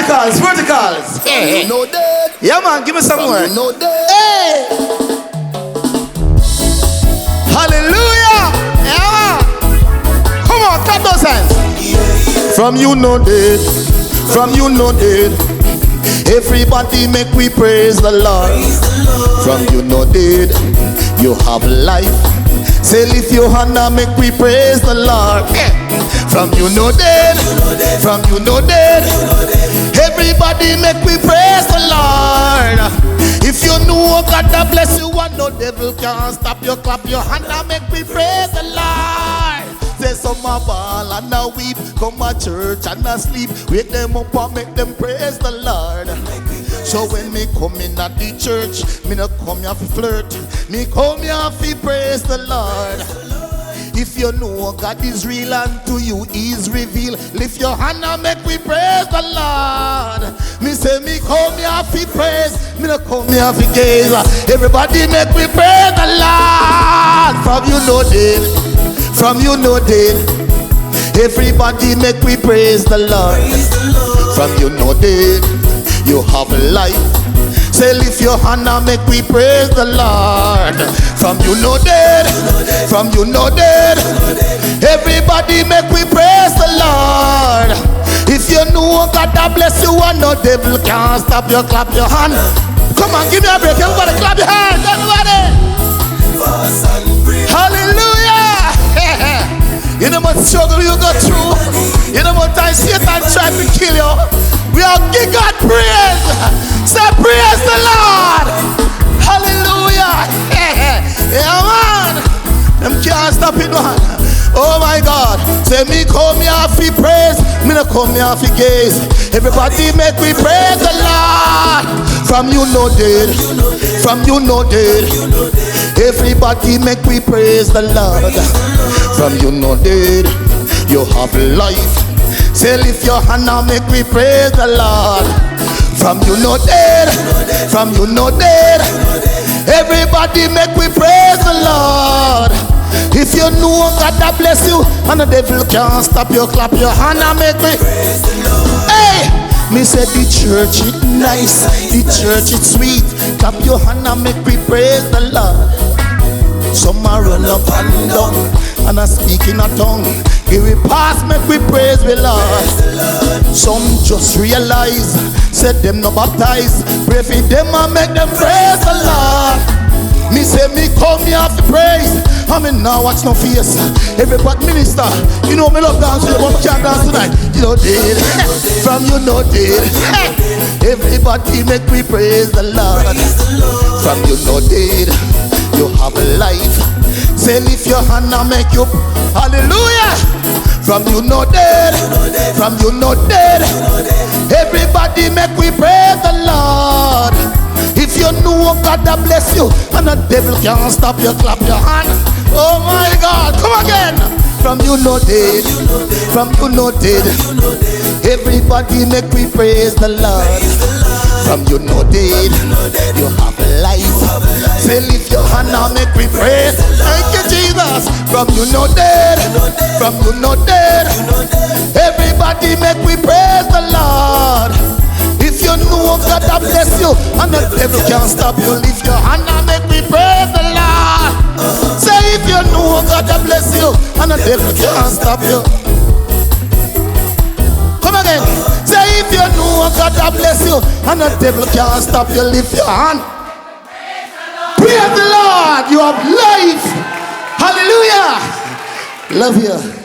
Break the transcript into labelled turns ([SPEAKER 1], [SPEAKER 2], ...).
[SPEAKER 1] Verticals, verticals.
[SPEAKER 2] Hey.
[SPEAKER 3] You know dead.
[SPEAKER 1] Yeah, man, give me some more.
[SPEAKER 3] You know dead.
[SPEAKER 1] Hey. Hallelujah. Yeah, man. Come on, clap those hands. From you know dead. From you know dead. Everybody make we praise the Lord. From you know dead. You have life. Say lift your hand and make we praise the Lord. From you know dead. From you know dead. Everybody make we praise the Lord. If you know God to bless you and no devil can't stop you, clap your hand and make we praise the Lord. Say some a ball and a weep, come a church and a sleep, wake them up and make them praise the Lord. So when me come in at the church, me no come here to flirt, me come here to praise the Lord. If you know God is real and to you is revealed, lift your hand and make we praise the Lord. Me say me come here to praise, me no come here to gaze. Everybody make we praise the Lord. From you know dead, from you know dead. Everybody make we praise the Lord. From you know dead, you have life. Say lift your hand and make we praise the Lord. From you know dead, from you know dead. Everybody make we praise the Lord. If you know God to bless you and no devil can't stop you, clap your hand. Come on, give me a break. Everybody clap your hands. Everybody. Hallelujah. You know what struggle you go through. You know what time Satan tried to kill you. We are give God praise. Say praise the Lord. Hallelujah. Yeah, man. Them can't stop it, man. Oh my God. Say me come here for praise. Me no come here for gaze. Everybody make we praise the Lord. From you know dead. From you know dead. Everybody make we praise the Lord. From you know dead. You have life. Say lift your hand and make we praise the Lord. From you know dead. From you know dead. Everybody make we praise the Lord. If you know God that bless you and the devil can't stop you, clap your hand and make me praise the Lord. Hey, me say the church is nice, the church is sweet. Clap your hand and make me praise the Lord. Some are run up and down and are speaking a tongue. Give we pass, make we praise the Lord. Some just realize, said them no baptize. Pray for them and make them praise the Lord. Me say me come here for praise. I mean now watch no face. Everybody minister, you know me love dance, but we can't dance tonight. You know dead, from you know dead. Everybody make we praise the Lord. From you know dead, you have a life. Say lift your hand and make you hallelujah. From you know dead, from you know dead. Everybody make we praise the Lord. If you know God that bless you and the devil can't stop you, clap your hand. Oh my God, come again. From you know dead, from you know dead. Everybody make we praise the Lord. From you know dead, you have life. Say lift your hand and make we praise. Thank you Jesus. From you know dead, from you know dead. Everybody make we praise the Lord. If you know God that bless you and the devil can't stop you, lift your hand and make me praise the Lord. Say if you know God that bless you and the devil can't stop you. Come again. Say if you know God that bless you and the devil can't stop you, lift your hand. Praise the Lord. You have life. Hallelujah. Love you.